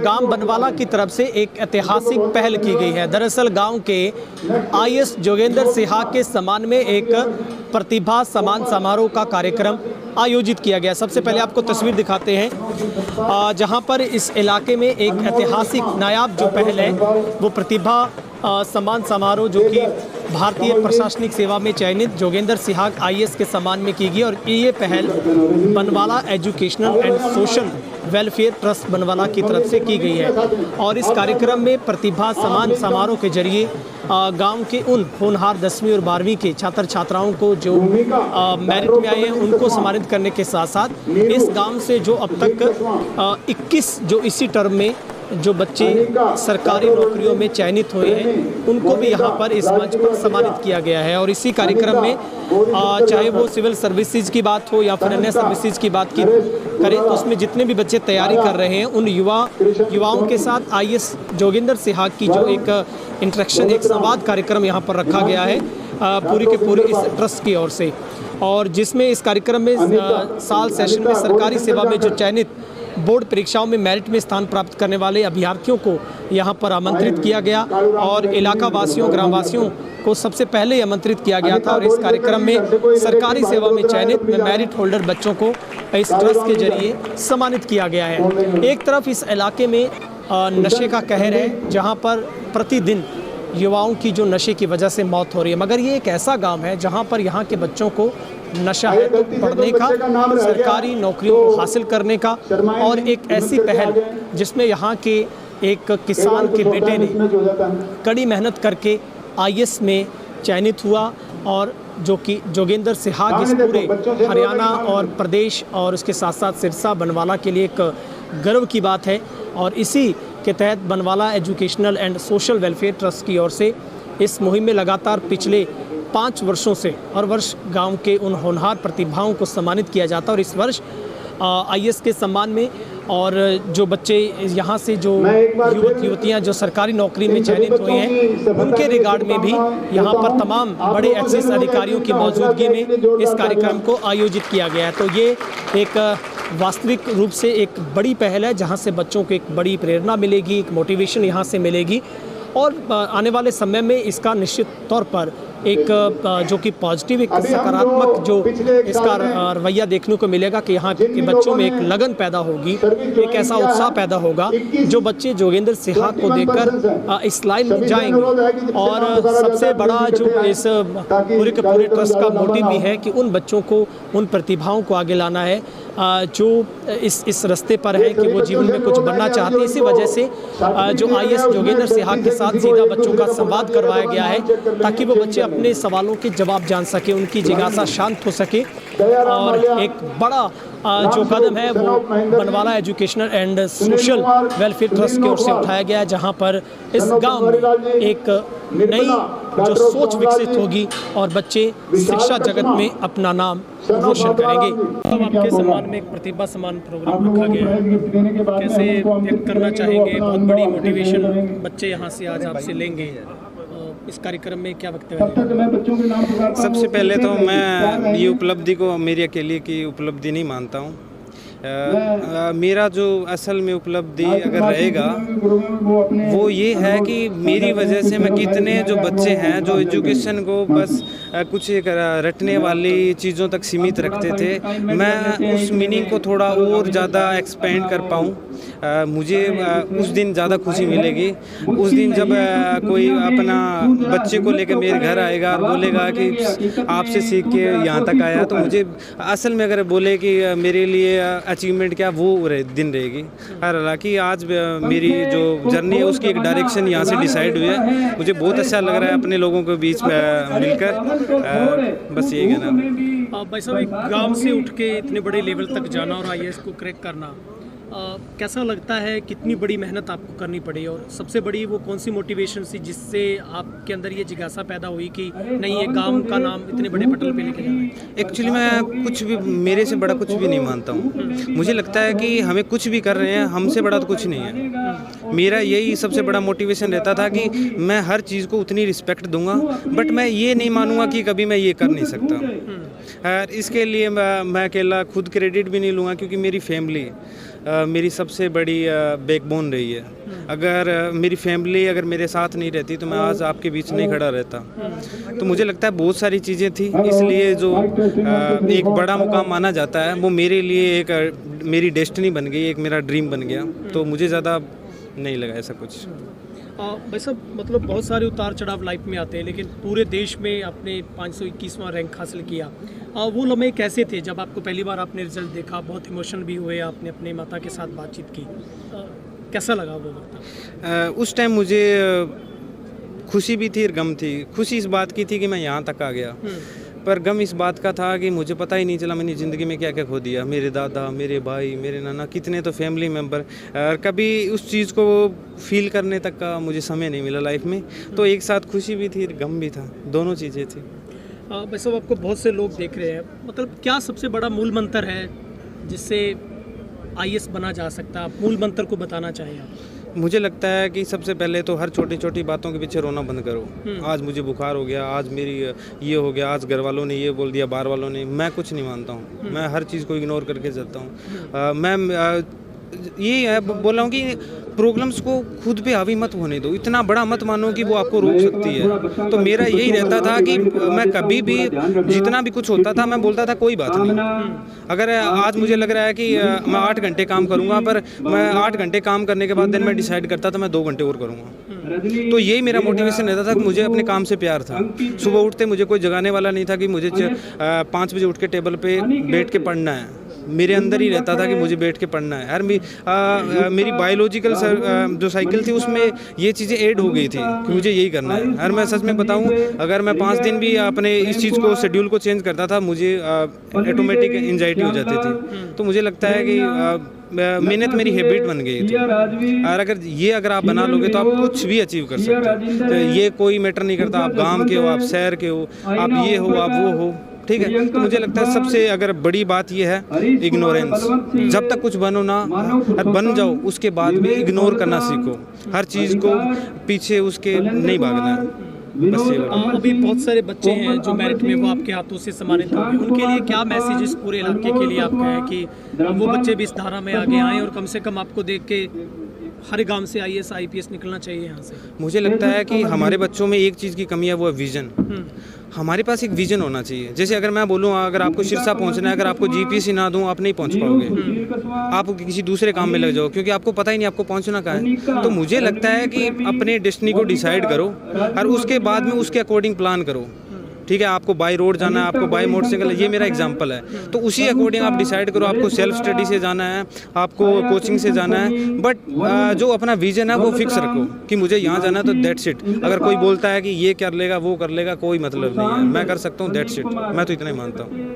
गांव बनवाला की तरफ से एक ऐतिहासिक पहल की गई है। दरअसल गांव के आईएएस जोगेंद्र सिहा के सम्मान में एक प्रतिभा सम्मान समारोह का कार्यक्रम आयोजित किया गया। सबसे पहले आपको तस्वीर दिखाते हैं जहां पर इस इलाके में एक ऐतिहासिक नायाब जो पहल है वो प्रतिभा सम्मान समारोह जो कि भारतीय प्रशासनिक सेवा में चयनित जोगेंद्र सिहा आईएएस के सम्मान में की गई। और ये पहल बनवाला educational and social welfare trust बनवाला की तरफ से की गई है। और इस कार्यक्रम में प्रतिभा सम्मान समारोह के जरिए गांव के उन होनहार 10वीं और 12वीं के छात्र छात्राओं को जो मेरिट में आए हैं उनको सम्मानित करने के साथ साथ इस गांव से जो अब तक 21 जो इसी टर्म में जो बच्चे सरकारी नौकरियों में चयनित हुए हैं उनको भी यहाँ पर इस मंच पर सम्मानित किया गया है। और इसी कार्यक्रम में चाहे वो सिविल सर्विसेज की बात हो या फिर अन्य सर्विसेज की बात की करें तो उसमें जितने भी बच्चे तैयारी कर रहे हैं उन युवाओं के साथ आईएएस जोगेंद्र सिहा की जो एक इंटरेक्शन एक संवाद कार्यक्रम यहाँ पर रखा गया है पूरी के पूरे इस ट्रस्ट की ओर से। और जिसमें इस कार्यक्रम में साल सेशन में सरकारी सेवा में जो चयनित बोर्ड परीक्षाओं में मेरिट में स्थान प्राप्त करने वाले अभ्यर्थियों को यहाँ पर आमंत्रित किया गया और इलाका वासियों ग्रामवासियों को सबसे पहले आमंत्रित किया गया था। और इस कार्यक्रम में सरकारी सेवा में चयनित मेरिट होल्डर बच्चों को इस ट्रस्ट के जरिए सम्मानित किया गया है। एक तरफ इस इलाके में नशे का कहर है जहाँ पर प्रतिदिन युवाओं की जो नशे की वजह से मौत हो रही है, मगर ये एक ऐसा गांव है जहां पर यहां के बच्चों को नशा है तो पढ़ने का, सरकारी नौकरियों को हासिल करने का। और एक ऐसी पहल जिसमें यहां के एक किसान के बेटे ने कड़ी मेहनत करके आईएएस में चयनित हुआ और जो कि जोगेंद्र सिहा के पूरे हरियाणा और प्रदेश और उसके साथ साथ सिरसा बनवाला के लिए एक गर्व की बात है। और इसी के तहत बनवाला educational and social welfare trust की ओर से इस मुहिम में लगातार पिछले 5 वर्षों से हर वर्ष गांव के उन होनहार प्रतिभाओं को सम्मानित किया जाता है। और इस वर्ष आईएएस के सम्मान में और जो बच्चे यहाँ से जो युवक युवतियाँ जो सरकारी नौकरी में चयनित हुए हैं उनके रिगार्ड में भी यहाँ पर तमाम बड़े एक्साइज अधिकारियों की मौजूदगी में इस कार्यक्रम को आयोजित किया गया है। तो ये एक वास्तविक रूप से एक बड़ी पहल है जहाँ से बच्चों को एक बड़ी प्रेरणा मिलेगी, एक मोटिवेशन यहाँ से मिलेगी। और आने वाले समय में इसका निश्चित तौर पर एक जो कि पॉजिटिव एक सकारात्मक जो इसका रवैया देखने को मिलेगा कि यहाँ के बच्चों में एक लगन पैदा होगी, एक ऐसा उत्साह पैदा होगा जो बच्चे जोगेंद्र सिहा को देखकर इस लाइन में जाएंगे। और सबसे बड़ा जो इस पूरे के पूरे ट्रस्ट का मोटिव भी है कि उन बच्चों को, उन प्रतिभाओं को आगे लाना है जो इस रास्ते पर है कि वो जीवन में कुछ बनना चाहते हैं। इसी वजह से जो आईएएस जोगेंद्र सिहा के साथ सीधा बच्चों का संवाद करवाया गया है ताकि वो बच्चे अपने सवालों के जवाब जान सके, उनकी जिज्ञासा शांत हो सके। और एक बड़ा जो कदम है वो बनवाला educational and social welfare trust की ओर से उठाया गया है जहां पर इस गांव में एक नई जो सोच विकसित होगी और बच्चे शिक्षा जगत में अपना नाम रोशन करेंगे। अब आपके सम्मान में एक प्रतिभा सम्मान प्रोग्राम रखा गया है, कैसे व्यक्त करना चाहेंगे? बहुत बड़ी मोटिवेशन बच्चे यहाँ से आज आपसे लेंगे, इस कार्यक्रम में क्या वक्तव्य? सबसे पहले तो मैं ये उपलब्धि को मेरी अकेले की उपलब्धि नहीं मानता हूँ। मेरा जो असल में उपलब्धि अगर रहेगा वो ये है कि मेरी वजह से मैं कितने जो बच्चे हैं जो एजुकेशन को बस कुछ एक रटने वाली चीज़ों तक सीमित रखते थे, मैं उस मीनिंग को थोड़ा और ज़्यादा एक्सपेंड कर पाऊँ। मुझे उस दिन ज़्यादा खुशी मिलेगी। उस दिन जब कोई अपना बच्चे को लेकर मेरे घर आएगा और बोलेगा कि आपसे सीख के यहाँ तक आया, तो मुझे असल में अगर बोले कि मेरे लिए अचीवमेंट क्या, वो दिन रहेगी। हालांकि आज मेरी जो जर्नी है उसकी एक डायरेक्शन यहाँ से डिसाइड हुई है। मुझे बहुत अच्छा लग रहा है अपने लोगों के बीच में मिलकर। बस यही कहना। भाई साहब, एक गाँव से उठ के इतने बड़े लेवल तक जाना और आईएएस को क्रैक करना कैसा लगता है? कितनी बड़ी मेहनत आपको करनी पड़ी और सबसे बड़ी वो कौन सी मोटिवेशन थी जिससे आपके अंदर ये जिज्ञासा पैदा हुई कि नहीं, ये गांव का नाम इतने बड़े पटल पे लेके जाना है? एक्चुअली मैं कुछ भी, मेरे से बड़ा कुछ भी नहीं मानता हूँ। मुझे लगता है कि हमें कुछ भी कर रहे हैं, हमसे बड़ा तो कुछ नहीं है। मेरा यही सबसे बड़ा मोटिवेशन रहता था कि मैं हर चीज़ को उतनी रिस्पेक्ट दूंगा, बट मैं ये नहीं मानूंगा कि कभी मैं ये कर नहीं सकता। इसके लिए मैं अकेला खुद क्रेडिट भी नहीं लूँगा, क्योंकि मेरी फैमिली मेरी सबसे बड़ी बैकबोन रही है। अगर मेरी फैमिली अगर मेरे साथ नहीं रहती तो मैं आज आपके बीच नहीं खड़ा रहता। तो मुझे लगता है बहुत सारी चीज़ें थी, इसलिए जो एक बड़ा मुकाम माना जाता है वो मेरे लिए एक मेरी डेस्टिनी बन गई, एक मेरा ड्रीम बन गया। तो मुझे ज़्यादा नहीं लगा ऐसा कुछ। भाई साहब, मतलब बहुत सारे उतार चढ़ाव लाइफ में आते हैं, लेकिन पूरे देश में आपने 521वां रैंक हासिल किया। वो लम्हे कैसे थे जब आपको पहली बार आपने रिजल्ट देखा? बहुत इमोशन भी हुए, आपने अपने माता के साथ बातचीत की, कैसा लगा वो वक्त? उस टाइम मुझे खुशी भी थी और गम थी। खुशी इस बात की थी कि मैं यहाँ तक आ गया, पर गम इस बात का था कि मुझे पता ही नहीं चला मैंने ज़िंदगी में क्या क्या खो दिया। मेरे दादा, मेरे भाई, मेरे नाना, कितने तो फैमिली मेम्बर, कभी उस चीज़ को फील करने तक का मुझे समय नहीं मिला लाइफ में। तो एक साथ खुशी भी थी, गम भी था, दोनों चीज़ें थी। वैसे आपको बहुत से लोग देख रहे हैं, मतलब क्या सबसे बड़ा मूल मंत्र है जिससे IAS बना जा सकता है? आप मूल मंत्र को बताना चाहिए आप। मुझे लगता है कि सबसे पहले तो हर छोटी छोटी बातों के पीछे रोना बंद करो। आज मुझे बुखार हो गया, आज मेरी ये हो गया, आज घर वालों ने ये बोल दिया, बाहर वालों ने, मैं कुछ नहीं मानता हूँ। मैं हर चीज़ को इग्नोर करके चलता हूँ। मैं ये बोल रहा हूँ कि प्रॉब्लम्स को खुद पे हावी मत होने दो, इतना बड़ा मत मानो कि वो आपको रोक सकती है। तो मेरा यही रहता था कि मैं कभी भी जितना भी कुछ होता था मैं बोलता था कोई बात नहीं। अगर आज मुझे लग रहा है कि मैं 8 घंटे काम करूँगा, पर मैं 8 घंटे काम करने के बाद दिन मैं डिसाइड करता था मैं 2 घंटे और करूँगा। तो यही मेरा मोटिवेशन रहता था कि मुझे अपने काम से प्यार था। सुबह उठते मुझे कोई जगाने वाला नहीं था कि मुझे 5 बजे उठ के टेबल पे बैठ के पढ़ना है। मेरे अंदर ही रहता था कि मुझे बैठ के पढ़ना है। यार मेरी बायोलॉजिकल जो साइकिल थी उसमें ये चीज़ें ऐड हो गई थी कि मुझे यही करना है। यार मैं सच में बताऊं, अगर मैं 5 दिन भी अपने इस चीज़ को शेड्यूल को चेंज करता था मुझे ऑटोमेटिक एंजाइटी हो जाती थी। तो मुझे लगता है कि मेहनत मेरी हैबिट बन गई थी। और अगर आप बना लोगे तो आप कुछ भी अचीव कर सकते हो। तो ये कोई मैटर नहीं करता आप गाँव के हो, आप शहर के हो, आप ये हो, आप वो हो, ठीक है। तो मुझे लगता है सबसे अगर बड़ी बात ये है इग्नोरेंस। जब तक कुछ बनो ना, बन जाओ, उसके बाद भी इग्नोर करना सीखो। हर चीज़ को पीछे उसके नहीं भागना है। बस ये अभी बहुत सारे बच्चे हैं जो मेरिट में वो आपके हाथों से सम्मानित होंगे, उनके लिए क्या मैसेज इस पूरे इलाके के लिए आपका है कि वो बच्चे भी इस धारा में आगे आएँ और कम से कम आपको देख के हर गांव से IAS IPS निकलना चाहिए यहाँ से? मुझे लगता है कि हमारे बच्चों में एक चीज़ की कमी है, वो है विज़न। हमारे पास एक विज़न होना चाहिए। जैसे अगर मैं बोलूँ अगर आपको सिरसा पहुँचना है, अगर आपको GPC ना दूँ आप नहीं पहुँच पाओगे। आप किसी दूसरे काम में लग जाओ क्योंकि आपको पता ही नहीं आपको पहुँचना कहाँ है। तो मुझे लगता है कि अपने डेस्टिनी को डिसाइड करो और उसके बाद में उसके अकॉर्डिंग प्लान करो। ठीक है, आपको बाई रोड जाना है, आपको बाई मोटरसाइकिल, ये मेरा एग्जांपल है। तो उसी अकॉर्डिंग आप डिसाइड करो, आपको सेल्फ स्टडी से जाना है, आपको कोचिंग से जाना है, बट जो अपना विजन है वो फिक्स रखो कि मुझे यहाँ जाना है तो दैट्स इट। अगर कोई बोलता है कि ये कर लेगा वो कर लेगा, कोई मतलब नहीं है। मैं कर सकता हूँ, दैट्स इट। मैं तो इतना ही मानता हूँ।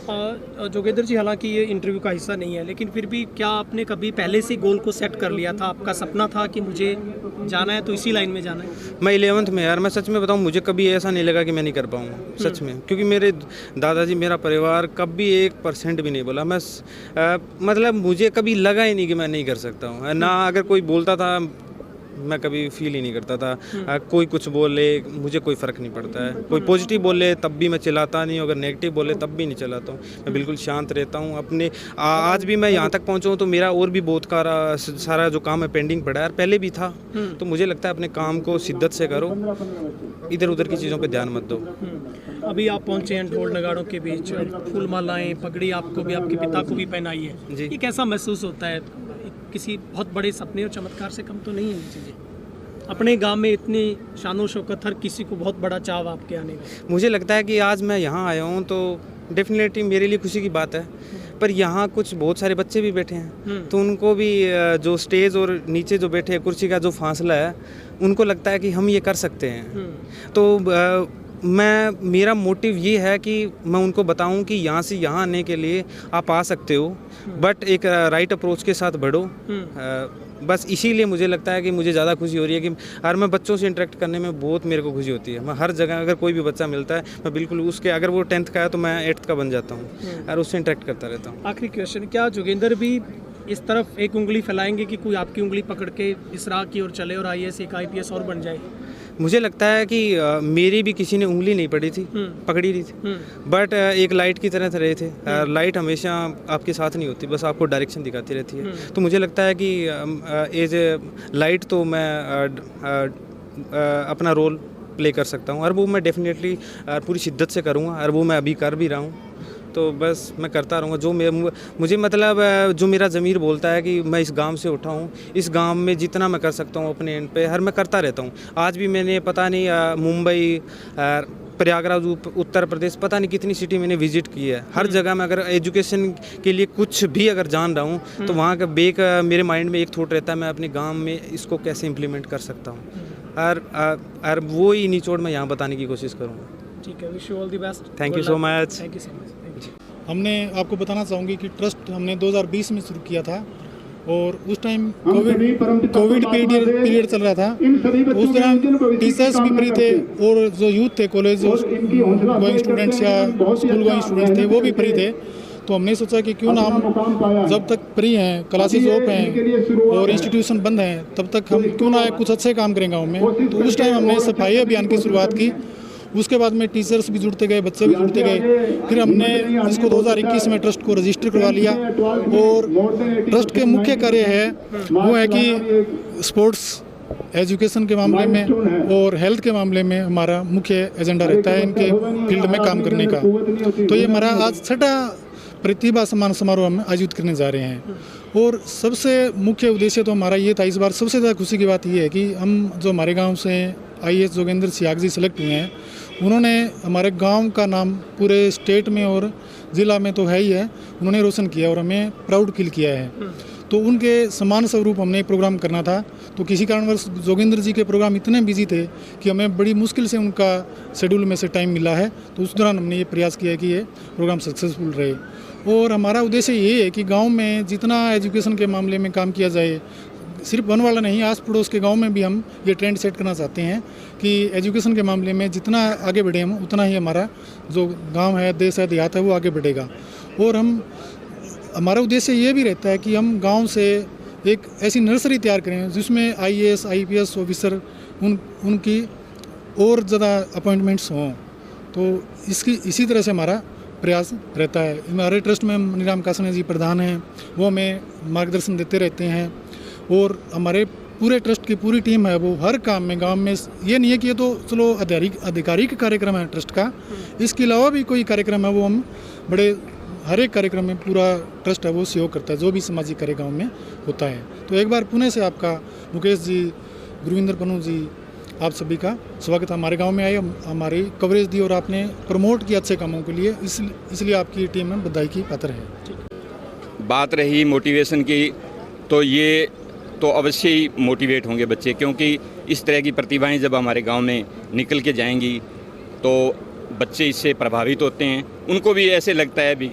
जोगेंद्र जी, हालांकि ये इंटरव्यू का हिस्सा नहीं है, लेकिन फिर भी क्या आपने कभी पहले से गोल को सेट कर लिया था? आपका सपना था कि मुझे जाना है तो इसी लाइन में जाना है? मैं 11th में, यार मैं सच में बताऊं, मुझे कभी ऐसा नहीं लगा कि मैं नहीं कर पाऊंगा, सच में। क्योंकि मेरे दादाजी, मेरा परिवार कभी 1% भी नहीं बोला। मैं मतलब मुझे कभी लगा ही नहीं कि मैं नहीं कर सकता हूँ ना। अगर कोई बोलता था मैं कभी फील ही नहीं करता था। कोई कुछ बोले मुझे कोई फ़र्क नहीं पड़ता है। कोई पॉजिटिव बोले तब भी मैं चिल्लाता नहीं हूँ, अगर नेगेटिव बोले तब भी नहीं चिल्लाता हूँ। मैं बिल्कुल शांत रहता हूँ अपने। आज भी मैं यहाँ तक पहुँचा हूँ तो मेरा और भी बहुत सारा जो काम है पेंडिंग पड़ा है, पहले भी था। तो मुझे लगता है अपने काम को शिद्दत से करो, इधर उधर की चीज़ों पर ध्यान मत दो। अभी आप पहुँचे हैं ढोल नगाड़ों के बीच, फूल मालाएँ, पगड़ी आपको भी, आपके पिता को भी पहनाई है जी। ये कैसा महसूस होता है? किसी बहुत बड़े सपने और चमत्कार से कम तो नहीं है ये चीज़ें। अपने गांव में इतनी शानो शौकत, हर किसी को बहुत बड़ा चाव आपके आने का। मुझे लगता है कि आज मैं यहाँ आया हूँ तो डेफिनेटली मेरे लिए खुशी की बात है। पर यहाँ कुछ बहुत सारे बच्चे भी बैठे हैं, तो उनको भी जो स्टेज और नीचे जो बैठे हैं, कुर्सी का जो फासला है, उनको लगता है कि हम ये कर सकते हैं। तो मेरा मोटिव ये है कि मैं उनको बताऊं कि यहाँ से यहाँ आने के लिए आप आ सकते हो, बट एक राइट अप्रोच के साथ बढ़ो। बस इसीलिए मुझे लगता है कि मुझे ज़्यादा खुशी हो रही है कि हर मैं बच्चों से इंटरेक्ट करने में बहुत मेरे को खुशी होती है। मैं हर जगह अगर कोई भी बच्चा मिलता है मैं बिल्कुल उसके, अगर वो 10th का है तो मैं 8th का बन जाता हूँ और उससे इंटरेक्ट करता रहता हूँ। आखिरी क्वेश्चन, क्या जोगेंद्र भी इस तरफ एक उंगली फैलाएंगे कि कोई आपकी उंगली पकड़ के इस राह की ओर चले और IAS एक IPS और बन जाए? मुझे लगता है कि मेरी भी किसी ने उंगली नहीं पड़ी थी, पकड़ी नहीं थी, बट एक लाइट की तरह रहे थे। लाइट हमेशा आपके साथ नहीं होती, बस आपको डायरेक्शन दिखाती रहती है। तो मुझे लगता है कि एज ए लाइट तो मैं अपना रोल प्ले कर सकता हूँ, और वो मैं डेफिनेटली पूरी शिद्दत से करूँगा, और वो मैं अभी कर भी रहा हूँ। तो बस मैं करता रहूँगा जो मुझे मतलब जो मेरा ज़मीर बोलता है कि मैं इस गांव से उठा हूँ, इस गांव में जितना मैं कर सकता हूँ अपने एंड पे हर मैं करता रहता हूँ। आज भी मैंने पता नहीं मुंबई, प्रयागराज, उत्तर प्रदेश, पता नहीं कितनी सिटी मैंने विजिट की है। हर जगह में अगर एजुकेशन के लिए कुछ भी अगर जान रहा हूँ तो वहाँ का मेरे माइंड में एक थॉट रहता है, मैं अपने गाँव में इसको कैसे इम्प्लीमेंट कर सकता हूँ, और वो ही निचोड़ मैं यहाँ बताने की कोशिश करूँगा। ठीक है, wish you all the best. Thank you so much. Thank you so much. हमने आपको बताना चाहूँगी कि ट्रस्ट हमने 2020 में शुरू किया था, और उस टाइम कोविड पीरियड चल रहा था। उस दौरान टीचर्स भी फ्री थे, और जो यूथ थे, कॉलेज गोइंग स्टूडेंट्स या स्कूल गोइंग स्टूडेंट्स थे, वो भी फ्री थे। तो हमने सोचा कि क्यों ना हम जब तक फ्री हैं, क्लासेस ऑफ हैं और इंस्टीट्यूशन बंद हैं, तब तक हम क्यों ना कुछ अच्छे काम करें गाँव में। तो उस टाइम हमने सफाई अभियान की शुरुआत की। उसके बाद में टीचर्स भी जुड़ते गए, बच्चे भी जुड़ते गए। फिर हमने इसको 2021 में ट्रस्ट को रजिस्टर करवा लिया, और ट्रस्ट के मुख्य कार्य है वो है कि स्पोर्ट्स, एजुकेशन के मामले में और हेल्थ के मामले में हमारा मुख्य एजेंडा रहता है इनके फील्ड में काम करने का। तो ये हमारा आज छठा प्रतिभा सम्मान समारोह हम आयोजित करने जा रहे हैं, और सबसे मुख्य उद्देश्य तो हमारा ये था इस बार। सबसे ज़्यादा खुशी की बात ये है कि हम जो हमारे गांव से IAS जोगेंद्र सिहाग जी सेलेक्ट हुए हैं, उन्होंने हमारे गांव का नाम पूरे स्टेट में और ज़िला में तो है ही है, उन्होंने रोशन किया और हमें प्राउड फील किया है। तो उनके सम्मान स्वरूप हमने एक प्रोग्राम करना था। तो किसी कारणवश जोगेंद्र जी के प्रोग्राम इतने बिजी थे कि हमें बड़ी मुश्किल से उनका शेड्यूल में से टाइम मिला है। तो उस दौरान हमने ये प्रयास किया कि ये प्रोग्राम सक्सेसफुल रहे, और हमारा उद्देश्य ये है कि गांव में जितना एजुकेशन के मामले में काम किया जाए, सिर्फ बनवाला नहीं, आस पड़ोस के गांव में भी हम ये ट्रेंड सेट करना चाहते हैं कि एजुकेशन के मामले में जितना आगे बढ़े हम, उतना ही हमारा जो गांव है, देश है, देहात है, वो आगे बढ़ेगा। और हमारा उद्देश्य ये भी रहता है कि हम गांव से एक ऐसी नर्सरी तैयार करें जिसमें IAS IPS ऑफिसर उनकी और ज़्यादा अपॉइंटमेंट्स हों। तो इसी तरह से हमारा प्रयास रहता है। हमारे ट्रस्ट में निराम कासने जी प्रधान हैं, वो हमें मार्गदर्शन देते रहते हैं, और हमारे पूरे ट्रस्ट की पूरी टीम है वो हर काम में, गांव में, ये नहीं है कि ये तो चलो आधिकारिक कार्यक्रम है ट्रस्ट का, इसके अलावा भी कोई कार्यक्रम है वो हम बड़े हर एक कार्यक्रम में पूरा ट्रस्ट है वो सहयोग करता है, जो भी सामाजिक कार्य गाँव में होता है। तो एक बार पुणे से आपका मुकेश जी, गुरविंदर पन्नू जी, आप सभी का स्वागत। हमारे गांव में आए, हमारी कवरेज दी और आपने प्रमोट किया अच्छे कामों के लिए, इसलिए आपकी टीम में बधाई की पात्र है। बात रही मोटिवेशन की, तो ये तो अवश्य ही मोटिवेट होंगे बच्चे, क्योंकि इस तरह की प्रतिभाएं जब हमारे गांव में निकल के जाएंगी तो बच्चे इससे प्रभावित होते हैं। उनको भी ऐसे लगता है भी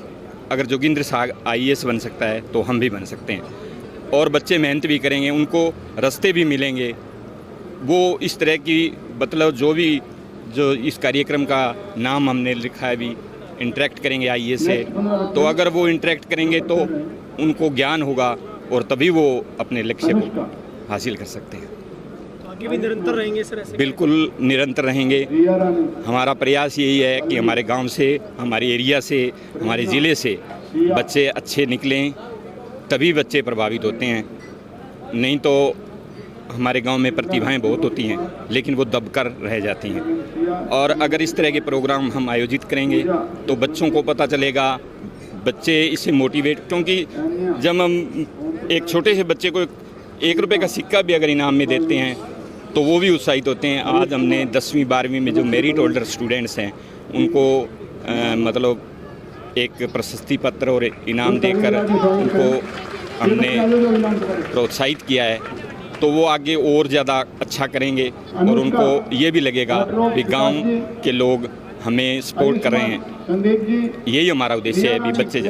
अगर जोगिंद्र साहब IAS बन सकता है तो हम भी बन सकते हैं, और बच्चे मेहनत भी करेंगे, उनको रास्ते भी मिलेंगे। वो इस तरह की मतलब जो इस कार्यक्रम का नाम हमने लिखा है भी, इंटरेक्ट करेंगे IAS से, तो अगर वो इंटरेक्ट करेंगे तो उनको ज्ञान होगा और तभी वो अपने लक्ष्य को हासिल कर सकते हैं। तो आगे भी निरंतर रहेंगे सर ऐसे? बिल्कुल निरंतर रहेंगे। हमारा प्रयास यही है कि हमारे गांव से, हमारे एरिया से, हमारे ज़िले से बच्चे अच्छे निकलें, तभी बच्चे प्रभावित होते हैं। नहीं तो हमारे गांव में प्रतिभाएं बहुत होती हैं लेकिन वो दबकर रह जाती हैं। और अगर इस तरह के प्रोग्राम हम आयोजित करेंगे तो बच्चों को पता चलेगा, बच्चे इससे मोटिवेट, क्योंकि जब हम एक छोटे से बच्चे को 1 रुपये का सिक्का भी अगर इनाम में देते हैं तो वो भी उत्साहित होते हैं। आज हमने 10वीं 12वीं में जो मेरिट होल्डर स्टूडेंट्स हैं उनको मतलब एक प्रशस्ति पत्र और इनाम देकर उनको हमने प्रोत्साहित किया है, तो वो आगे और ज़्यादा अच्छा करेंगे और उनको ये भी लगेगा कि गांव के लोग हमें सपोर्ट कर रहे हैं। यही हमारा उद्देश्य है, भी बच्चे